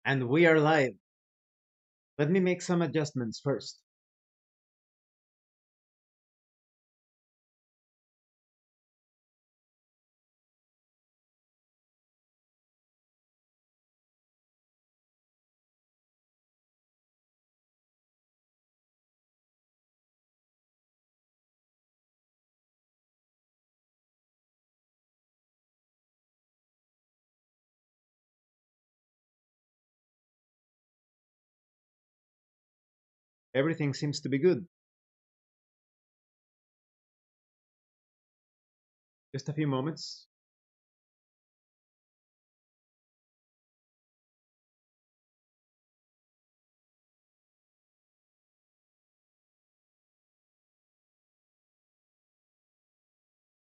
And we are live. Let me make some adjustments first. Everything seems to be good. Just a few moments.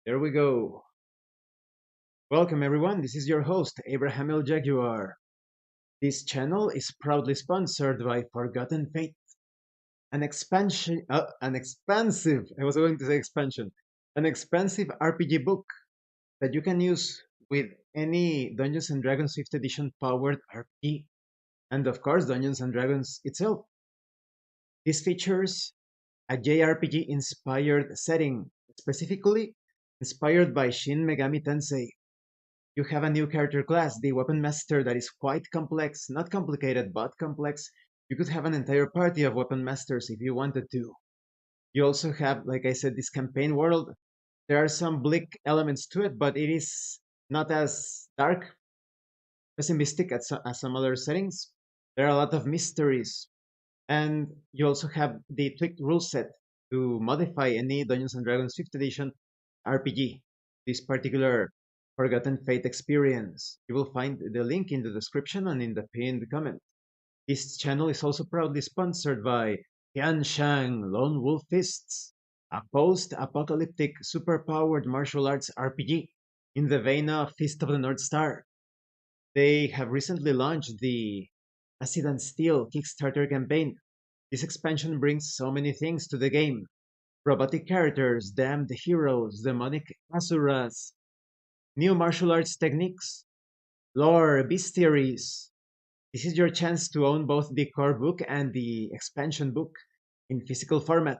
There we go. Welcome everyone. This is your host, Abraham El Jaguar. This channel is proudly sponsored by Forgotten Fate, an expansive, I was going to say expansion, an expansive RPG book that you can use with any Dungeons and Dragons 5th edition powered RPG, and of course Dungeons and Dragons itself. This features a JRPG inspired setting, specifically inspired by Shin Megami Tensei. You have a new character class, the Weapon Master, that is quite complex, not complicated, but complex. You could have an entire party of Weapon Masters if you wanted to. You also have, like I said, this campaign world. There are some bleak elements to it, but it is not as dark, pessimistic as some other settings. There are a lot of mysteries, and you also have the tweaked rule set to modify any Dungeons and Dragons 5th edition RPG. This particular Forgotten Fate experience. You will find the link in the description and in the pinned comment. This channel is also proudly sponsored by Tianshang Lone Wolf Fists, a post-apocalyptic super-powered martial arts RPG in the vein of Fist of the North Star. They have recently launched the Acid and Steel Kickstarter campaign. This expansion brings so many things to the game. Robotic characters, damned heroes, demonic asuras, new martial arts techniques, lore, bestiaries. This is your chance to own both the core book and the expansion book in physical format.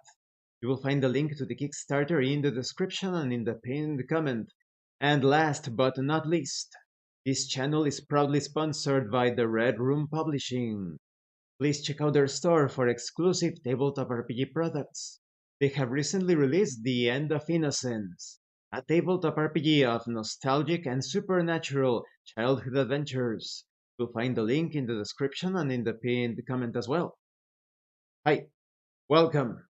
You will find the link to the Kickstarter in the description and in the pinned comment. And last but not least, this channel is proudly sponsored by the Red Room Publishing. Please check out their store for exclusive tabletop RPG products. They have recently released The End of Innocence, a tabletop RPG of nostalgic and supernatural childhood adventures. You'll find the link in the description and in the pinned comment as well. Hi, welcome.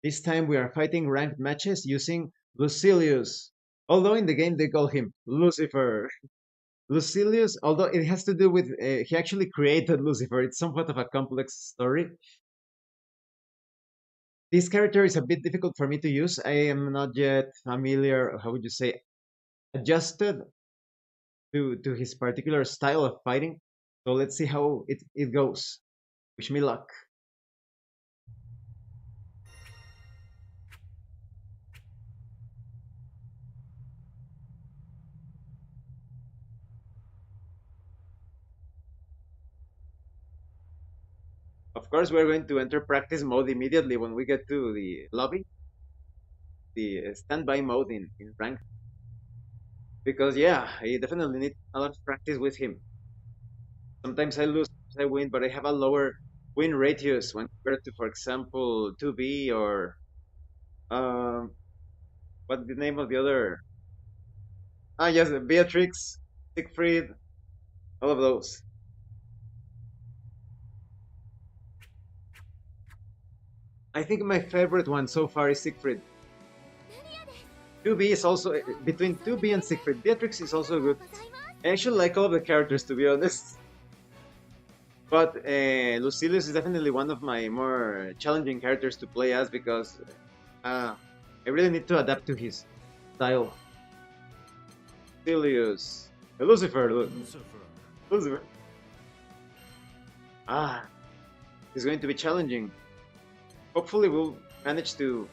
This time we are fighting ranked matches using Lucilius, although in the game they call him Lucifer. Lucilius, although it has to do with he actually created Lucifer, it's somewhat of a complex story. This character is a bit difficult for me to use. I am not yet familiar, how would you say, adjusted to his particular style of fighting. So let's see how it goes. Wish me luck. Of course, we're going to enter practice mode immediately when we get to the lobby, the standby mode in rank. Because yeah, I definitely need a lot of practice with him. Sometimes I lose, sometimes I win, but I have a lower win ratios when compared to, for example, 2B or um, what's the name of the other? Ah, yes, Beatrix, Siegfried, all of those. I think my favorite one so far is Siegfried. 2B is also between 2B and Siegfried. Beatrix is also good. I actually like all of the characters, to be honest. But Lucilius is definitely one of my more challenging characters to play as because I really need to adapt to his style. Lucilius. Lucifer. Lucifer. Ah, it's going to be challenging. Hopefully we'll manage to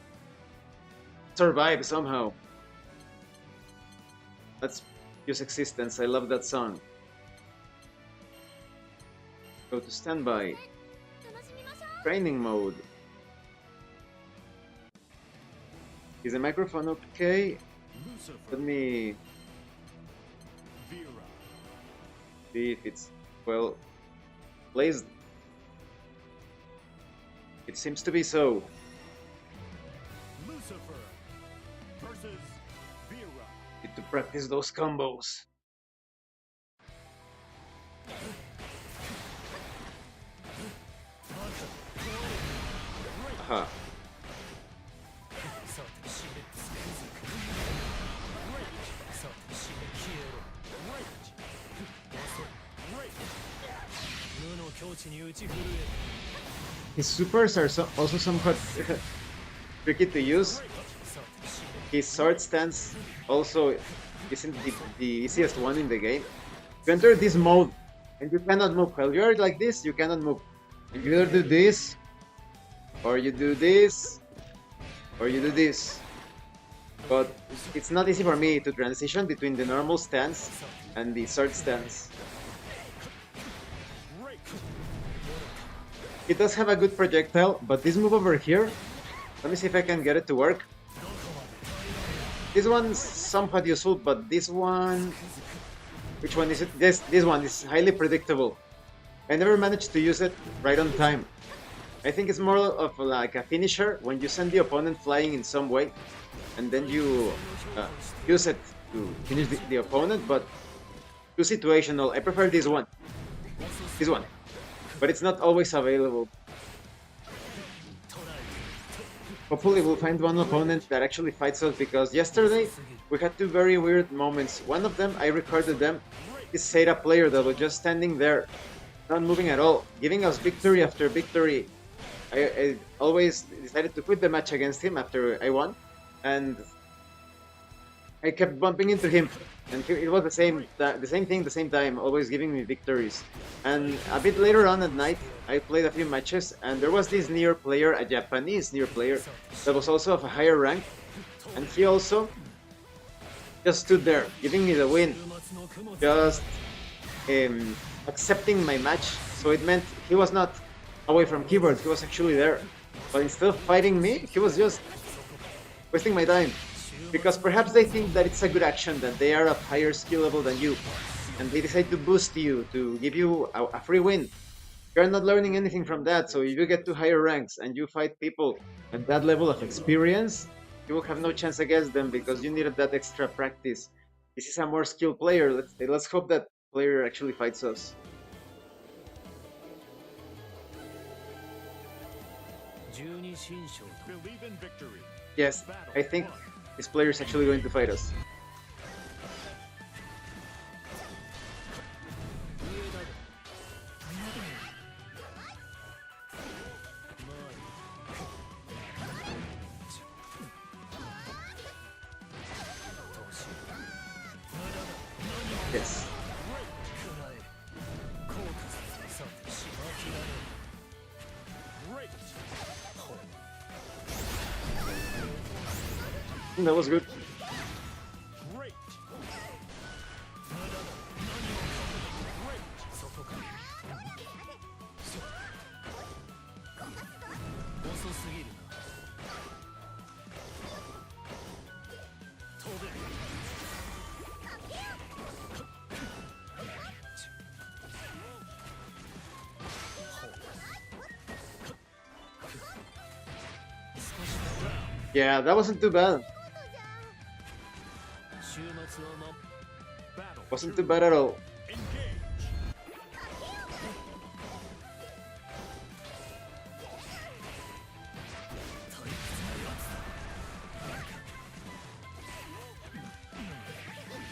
survive somehow. Let's use Existence. I love that song. Go to standby. Training mode. Is the microphone okay? Let me see if it's well placed. It seems to be so. Need to practice those combos. Aha. His supers are also somewhat tricky to use. His sword stance also isn't the easiest one in the game. You enter this mode and you cannot move. While you're like this, you cannot move. You either do this, or you do this, or you do this. But it's not easy for me to transition between the normal stance and the sword stance. It does have a good projectile, but this move over here, let me see if I can get it to work. This one's somewhat useful, but this one... Which one is it? This one is highly predictable. I never managed to use it right on time. I think it's more of like a finisher when you send the opponent flying in some way, and then you use it to finish the opponent, but too situational. I prefer this one. This one. But it's not always available. Hopefully we'll find one opponent that actually fights us, because yesterday we had two very weird moments. One of them, I recorded them, this Seta player that was just standing there, not moving at all, giving us victory after victory. I always decided to quit the match against him after I won, and I kept bumping into him, and it was the same thing, the same time, always giving me victories. And a bit later on at night, I played a few matches, and there was this near player, a Japanese near player, that was also of a higher rank, and he also just stood there, giving me the win, just accepting my match. So it meant he was not away from keyboard, he was actually there. But instead of fighting me, he was just wasting my time. Because perhaps they think that it's a good action, that they are of higher skill level than you, and they decide to boost you, to give you a free win. You're not learning anything from that, so if you get to higher ranks and you fight people at that level of experience, you will have no chance against them because you needed that extra practice. This is a more skilled player. Let's hope that player actually fights us. Believe in victory. Yes, I think this player is actually going to fight us. Yes. That was good. Yeah, that wasn't too bad. Wasn't too bad at all.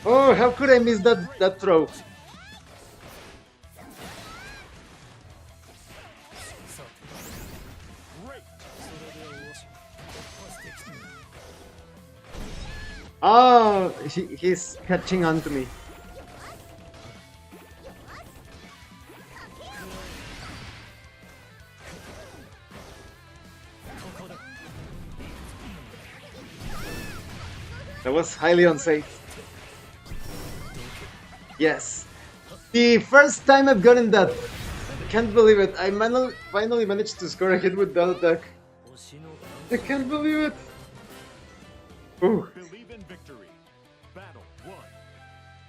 Oh, how could I miss that throw? Oh, he's catching on to me. That was highly unsafe. Yes. The first time I've gotten that can't believe it. I finally managed to score a hit with that attack. I can't believe it. Ooh. Believe in victory. Battle 1.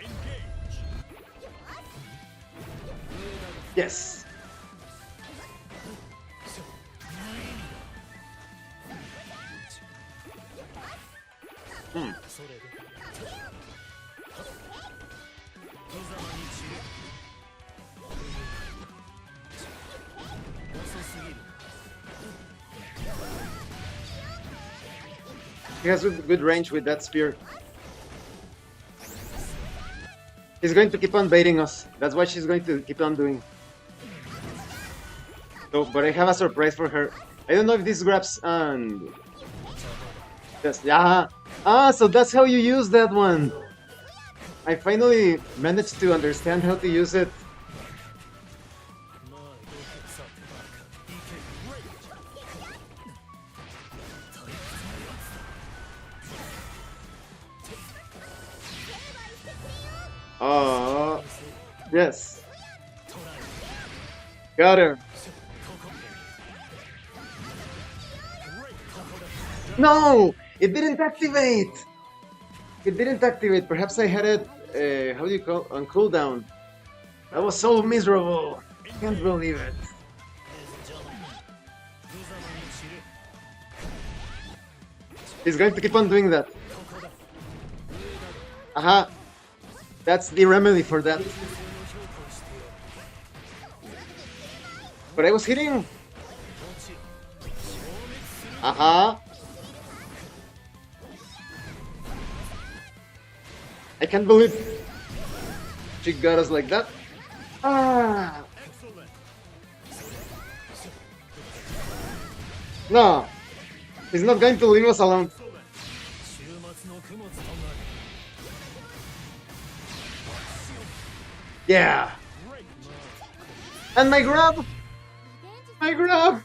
Engage. Yes. Hmm. He has good range with that spear. He's going to keep on baiting us. That's what she's going to keep on doing. So, but I have a surprise for her. I don't know if this grabs and... Yes, yeah. Ah, so that's how you use that one. I finally managed to understand how to use it. Oh, yes. Got her. No! It didn't activate! It didn't activate. Perhaps I had it, how do you call, on cooldown. That was so miserable. I can't believe it. He's going to keep on doing that. Aha! That's the remedy for that. But I was hitting. Aha! I can't believe she got us like that. Ah! No! He's not going to leave us alone. Yeah! And my grab! My grab!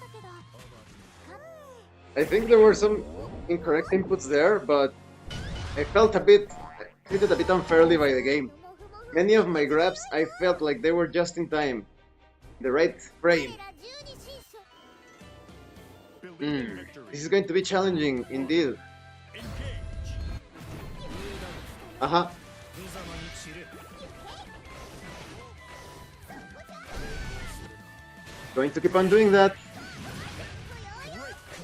I think there were some incorrect inputs there, but I felt treated a bit unfairly by the game. Many of my grabs, I felt like they were just in time. The right frame. This is going to be challenging, indeed. Uh-huh. Going to keep on doing that.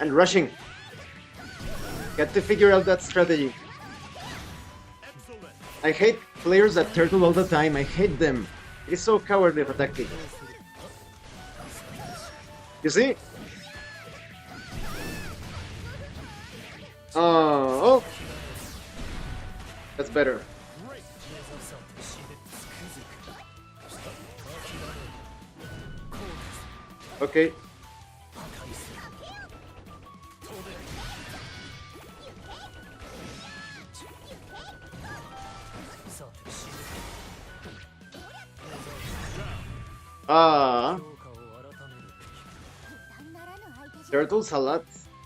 And rushing. Got to figure out that strategy. I hate players that turtle all the time. I hate them. It is so cowardly of a tactic. You see? Oh. That's better. Okay. Turtles a lot.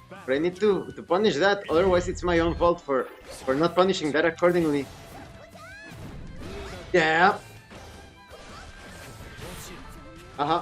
But I need to punish that, otherwise it's my own fault for not punishing that accordingly. Yeah. Uh-huh.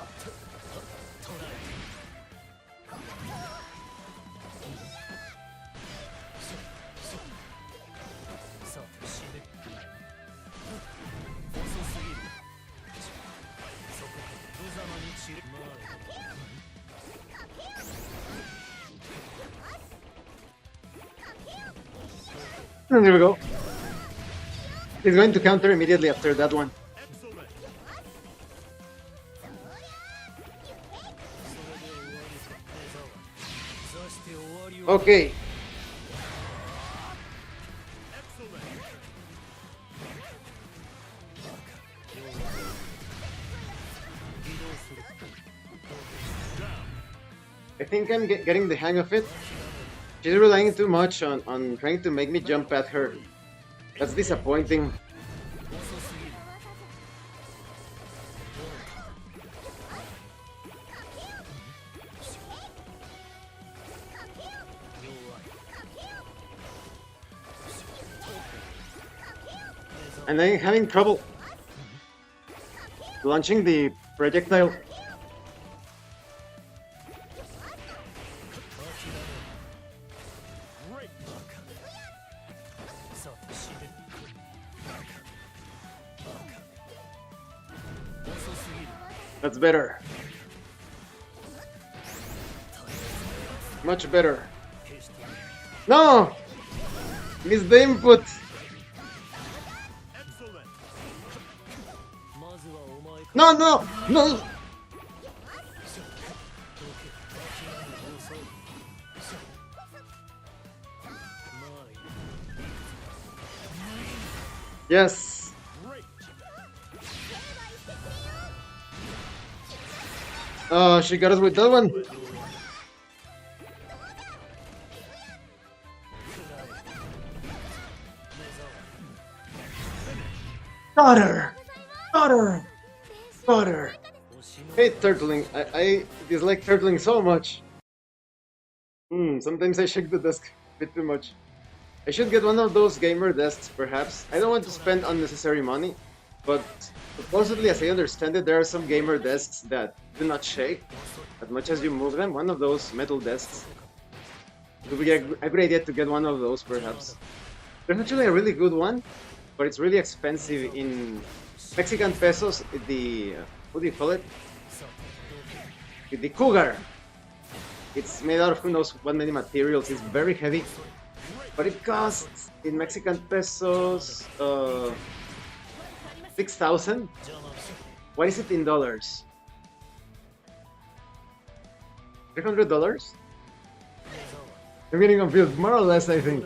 And there we go. He's going to counter immediately after that one. Okay. I think I'm getting the hang of it. She's relying too much on trying to make me jump at her. That's disappointing. And I'm having trouble launching the projectile. That's better. Much better. No! Missed the input! Excellent. No, no, no! Yes! Great. Oh, she got us with that one. Daughter! Daughter! Daughter! Hate turtling. I dislike turtling so much. Sometimes I shake the desk a bit too much. I should get one of those gamer desks, perhaps. I don't want to spend unnecessary money, but supposedly, as I understand it, there are some gamer desks that do not shake as much as you move them. One of those metal desks. It would be a good idea to get one of those, perhaps. There's actually a really good one, but it's really expensive in Mexican pesos. The what do you call it? The Cougar. It's made out of who knows what many materials. It's very heavy, but it costs in Mexican pesos 6,000. What is it in dollars? $300? I'm getting confused. More or less, I think.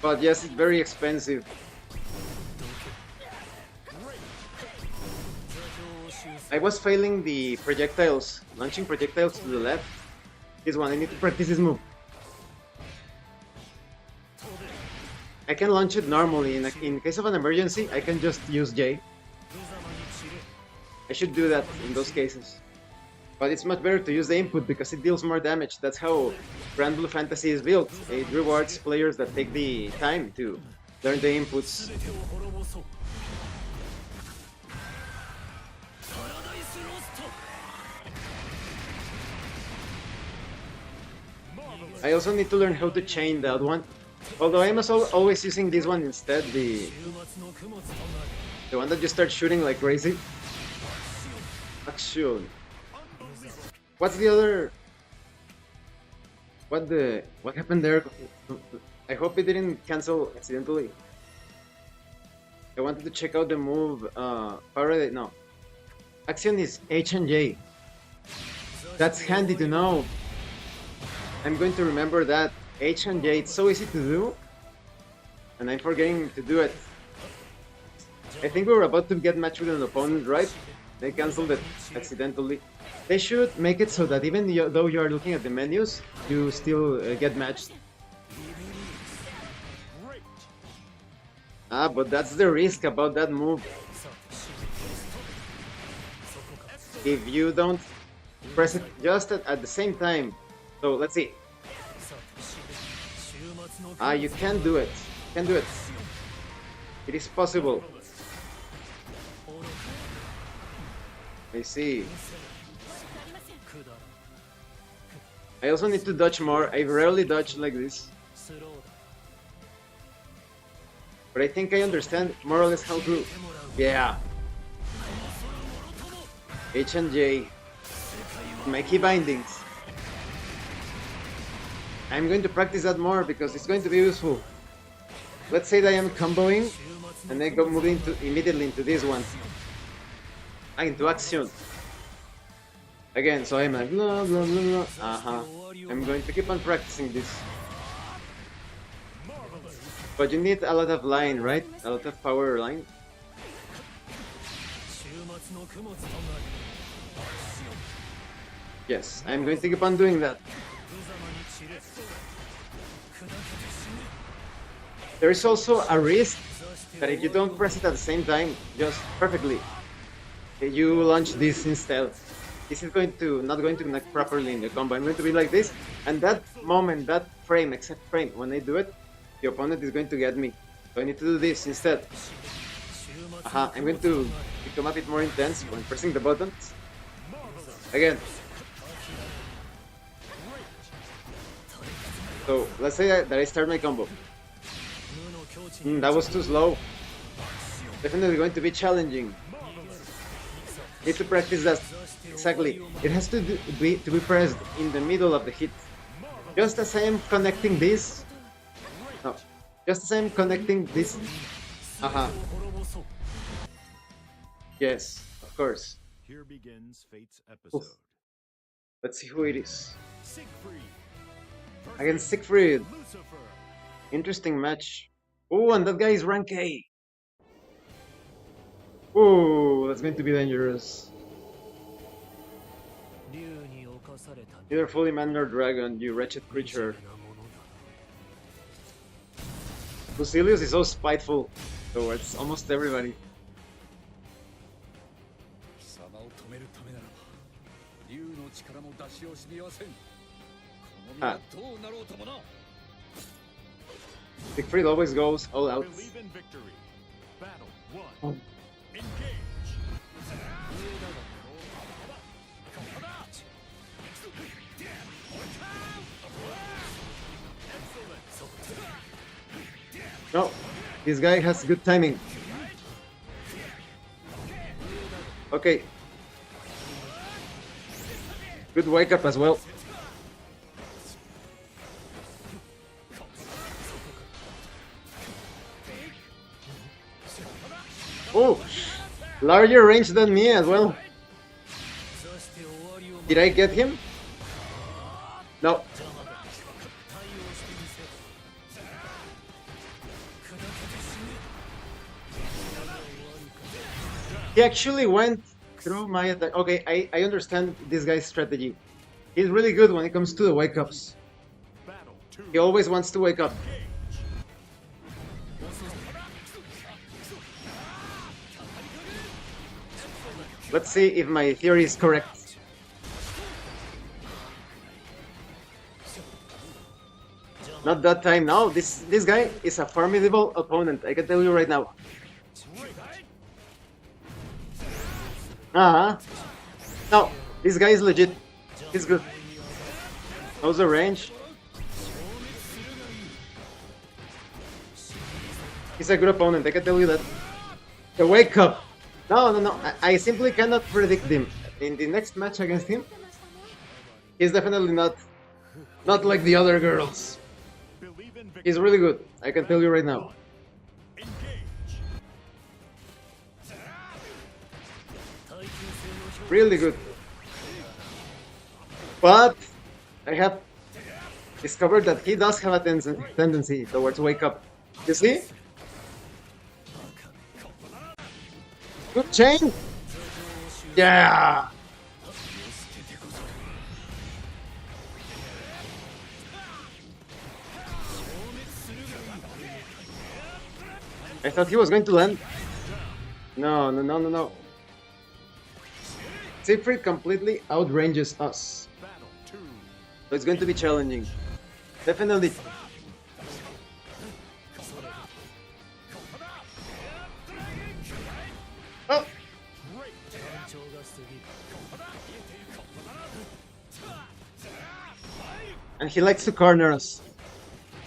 But yes, it's very expensive. I was failing the projectiles, launching projectiles to the left. This one, I need to practice this move. I can launch it normally. In case of an emergency, I can just use J. I should do that in those cases. But it's much better to use the input because it deals more damage. That's how Granblue Fantasy is built. It rewards players that take the time to learn the inputs. I also need to learn how to chain that one. Although I'm also always using this one instead, the one that you start shooting like crazy. Action. What's the other? What happened there? I hope it didn't cancel accidentally. I wanted to check out the move. Parade. No. Action is H and J. That's handy to know. I'm going to remember that. H and J, it's so easy to do, and I'm forgetting to do it. I think we were about to get matched with an opponent, right? They cancelled it accidentally. They should make it so that even though you are looking at the menus, you still get matched. Ah, but that's the risk about that move. If you don't press it just at the same time. So let's see. Ah, you can do it. You can do it. It is possible. I see. I also need to dodge more. I rarely dodge like this. But I think I understand more or less how to... Yeah. H and J. My key bindings. I'm going to practice that more because it's going to be useful. Let's say that I am comboing and I go moving immediately into this one. Into action. Again, so I'm like blah blah blah blah. I'm going to keep on practicing this. But you need a lot of line, right? A lot of power line. Yes, I'm going to keep on doing that. There is also a risk that if you don't press it at the same time, just perfectly, you launch this instead. This is not going to connect properly in the combo. I'm going to be like this, and that moment, that frame, exact frame, when I do it, the opponent is going to get me. So I need to do this instead. I'm going to become a bit more intense when pressing the buttons. Again. So let's say that I start my combo. That was too slow. Definitely going to be challenging. Need to practice that. Exactly. It has to be pressed in the middle of the hit. Just as I am connecting this. No. Just as I am connecting this. Aha. Yes, of course. Here begins Fate's Oof. episode. Let's see who it is. Siegfried Against Siegfried. Lucifer. Interesting match. Oh, and that guy is rank A. Oh, that's going to be dangerous. Neither fully man nor dragon, you wretched creature. Lucilius is so spiteful towards almost everybody. 貴様を止めるためならば竜の力も出し惜しみません。この身はどうなろうともな。 Siegfried always goes all out. Believe in victory. Battle Oh. one. Engage. No, this guy has good timing. Okay. Good wake up as well. Oh, larger range than me as well. Did I get him? No. He actually went through my attack. Okay, I understand this guy's strategy. He's really good when it comes to the wake ups. Battle two. He always wants to wake up. Let's see if my theory is correct. Not that time. No, this guy is a formidable opponent. I can tell you right now. No, this guy is legit. He's good. How's the range? He's a good opponent, I can tell you that. The wake up! No. I simply cannot predict him. In the next match against him, he's definitely not like the other girls. Believe in victory. He's really good, I can tell you right now. Engage. Really good. But I have discovered that he does have a tendency towards wake up. You see? Good chain! Yeah! I thought he was going to land. No. Siegfried completely outranges us. Battle two. So it's going to be challenging. Definitely. Oh! And he likes to corner us.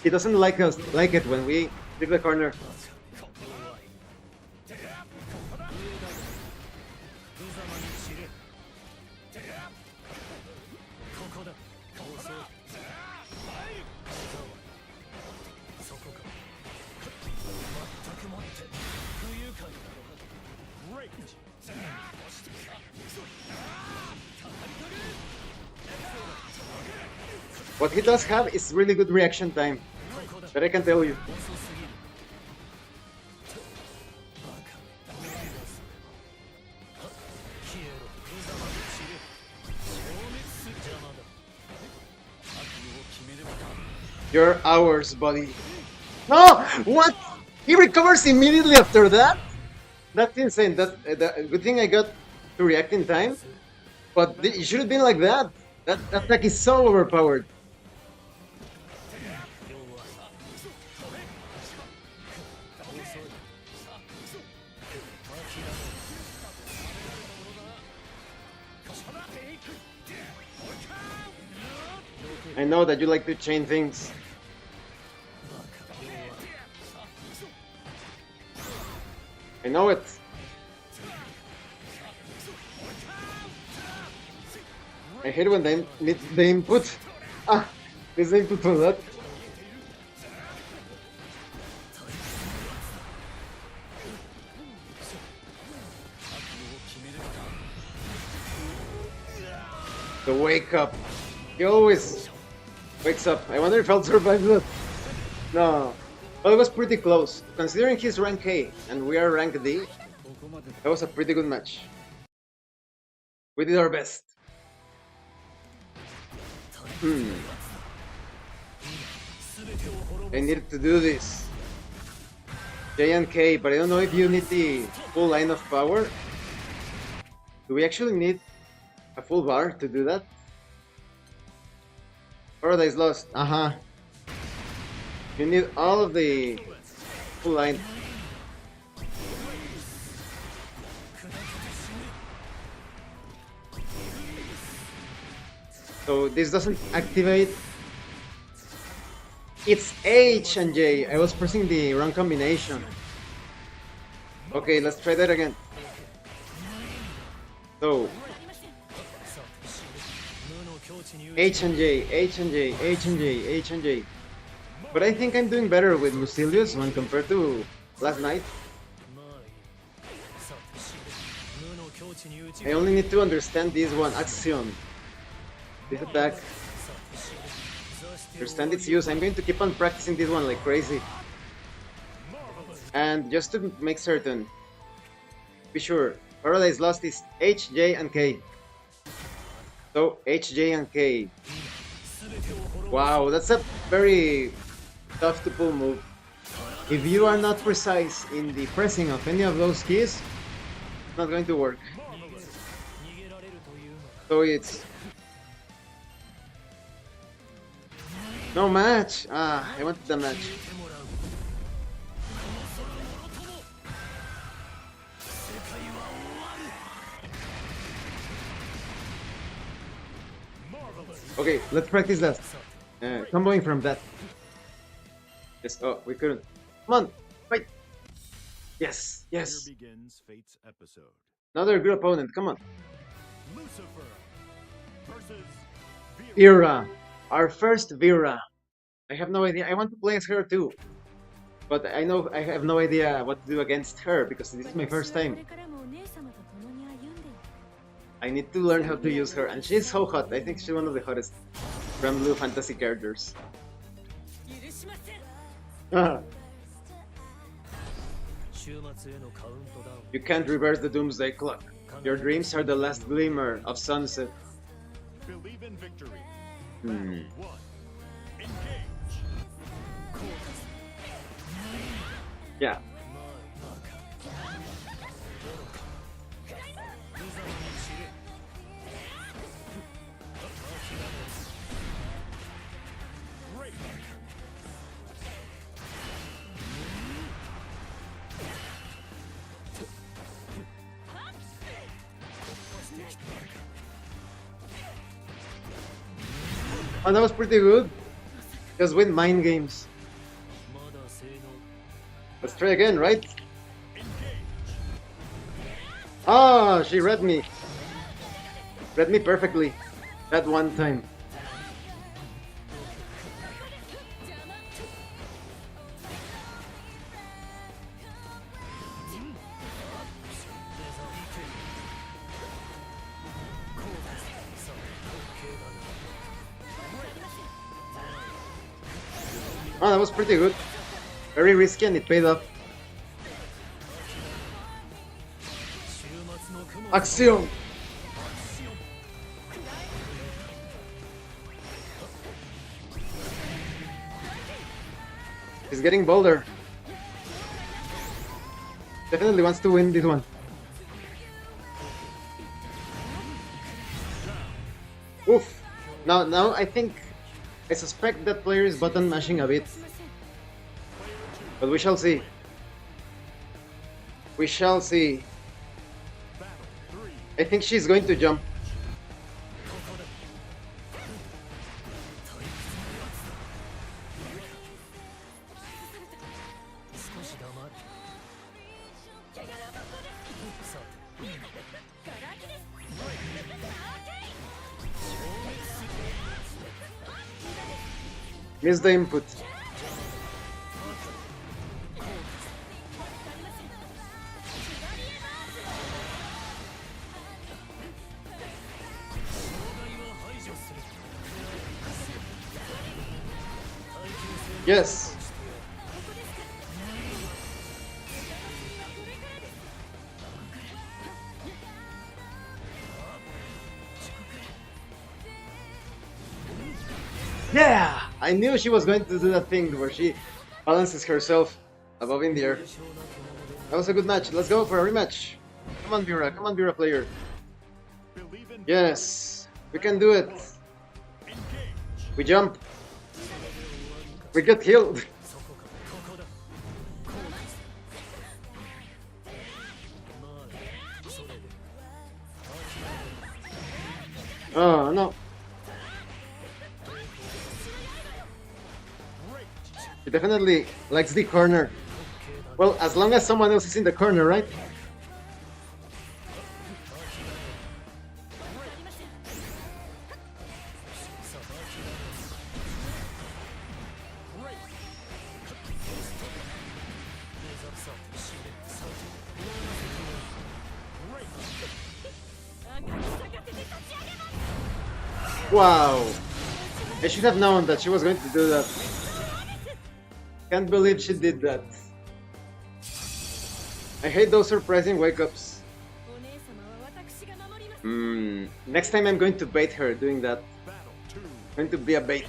He doesn't like it when we leave the corner. Great. What he does have is really good reaction time. That I can tell you. You're ours, buddy. No! What? He recovers immediately after that? That's insane. That good thing I got to react in time. But it should have been like that. That attack is so overpowered. I know that you like to chain things. I know it. I hate when they need the input. Ah, this input for that. The wake up. He always wakes up. I wonder if I'll survive that. No. Well, it was pretty close. Considering he's rank A and we are rank D, that was a pretty good match. We did our best. I need to do this. J and K, but I don't know if you need the full line of power. Do we actually need a full bar to do that? Paradise Lost. You need all of the full line. So this doesn't activate. It's H and J. I was pressing the wrong combination. Okay, let's try that again. So H and J, H and J, H and J, H and J. But I think I'm doing better with Lucilius when compared to last night. I only need to understand this one, action. This attack. Understand its use. I'm going to keep on practicing this one like crazy. And just to make certain, be sure, Paradise Lost is H, J, and K. So, H, J, and K. Wow, that's a very tough to pull move. If you are not precise in the pressing of any of those keys, it's not going to work. So it's no match. I wanted the match. Okay, let's practice that. Comboing from that. Yes. Oh, we couldn't. Come on, fight. Yes, yes. Here begins Fate's episode. Another good opponent. Come on. Lucifer versus Era. Our first Vera. I have no idea. I want to play as her too. But I know I have no idea what to do against her because this is my first time. I need to learn how to use her, and she's so hot. I think she's one of the hottest Granblue Fantasy characters. You can't reverse the doomsday clock. Your dreams are the last glimmer of sunset. Believe in victory. Battle 1. Engage. Yeah. Great. Oh, that was pretty good. Just win mind games. Let's try again, right? Ah, she read me. Read me perfectly. That one time. Oh, that was pretty good. Very risky and it paid off. Axiom! He's getting bolder. Definitely wants to win this one. Oof! Now I think I suspect that player is button mashing a bit. But we shall see. We shall see. I think she's going to jump. Missed the input. Yes. Yeah! I knew she was going to do that thing where she balances herself above in the air. That was a good match. Let's go for a rematch. Come on, Bura. Come on, Bura player. Yes. We can do it. We jump. We get healed. Oh, no. He definitely likes the corner. Well, as long as someone else is in the corner, right? Wow. I should have known that she was going to do that. Can't believe she did that. I hate those surprising wake-ups. Next time I'm going to bait her doing that. Going to be a bait.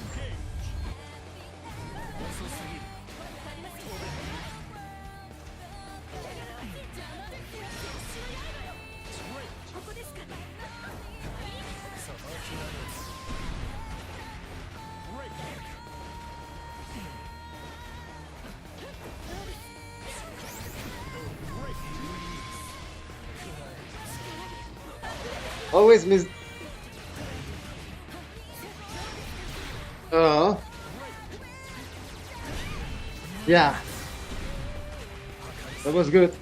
Always miss. Oh. Yeah. That was good.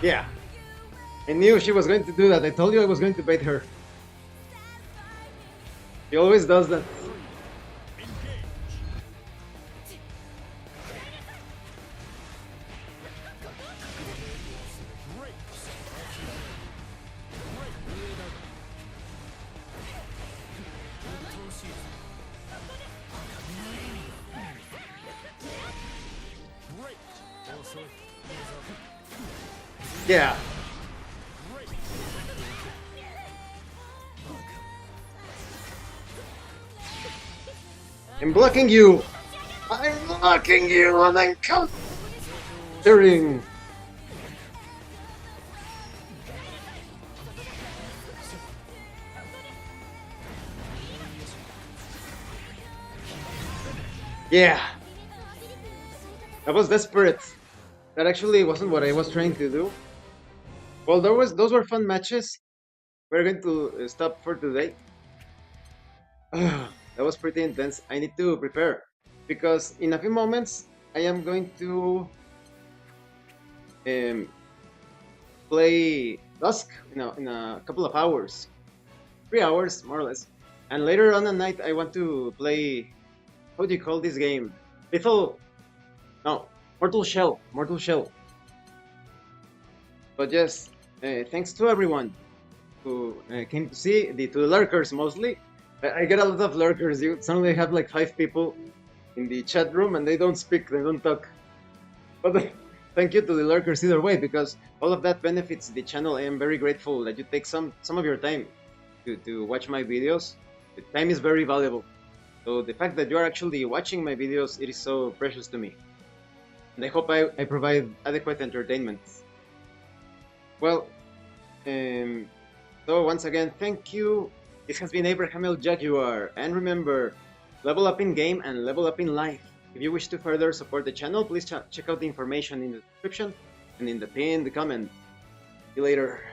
Yeah. I knew she was going to do that. I told you I was going to bait her. She always does that. Yeah. I'm blocking you. I'm blocking you and I'm countering. Yeah. I was desperate. That actually wasn't what I was trying to do. Well, those were fun matches. We're going to stop for today. That was pretty intense. I need to prepare because in a few moments I am going to play Dusk in a couple of hours, 3 hours more or less, and later on at night I want to play. How do you call this game? Mortal Shell. Mortal Shell. But yes, thanks to everyone who came to see, to the lurkers mostly. I get a lot of lurkers. You suddenly have like 5 people in the chat room and they don't speak, they don't talk. But thank you to the lurkers either way, because all of that benefits the channel. I am very grateful that you take some of your time to watch my videos. The time is very valuable. So the fact that you are actually watching my videos, it is so precious to me. And I hope I provide adequate entertainment. Well, so once again, thank you. This has been Abraham L. Jaguar, and remember, level up in game and level up in life. If you wish to further support the channel, please check out the information in the description and in the pinned comment. See you later.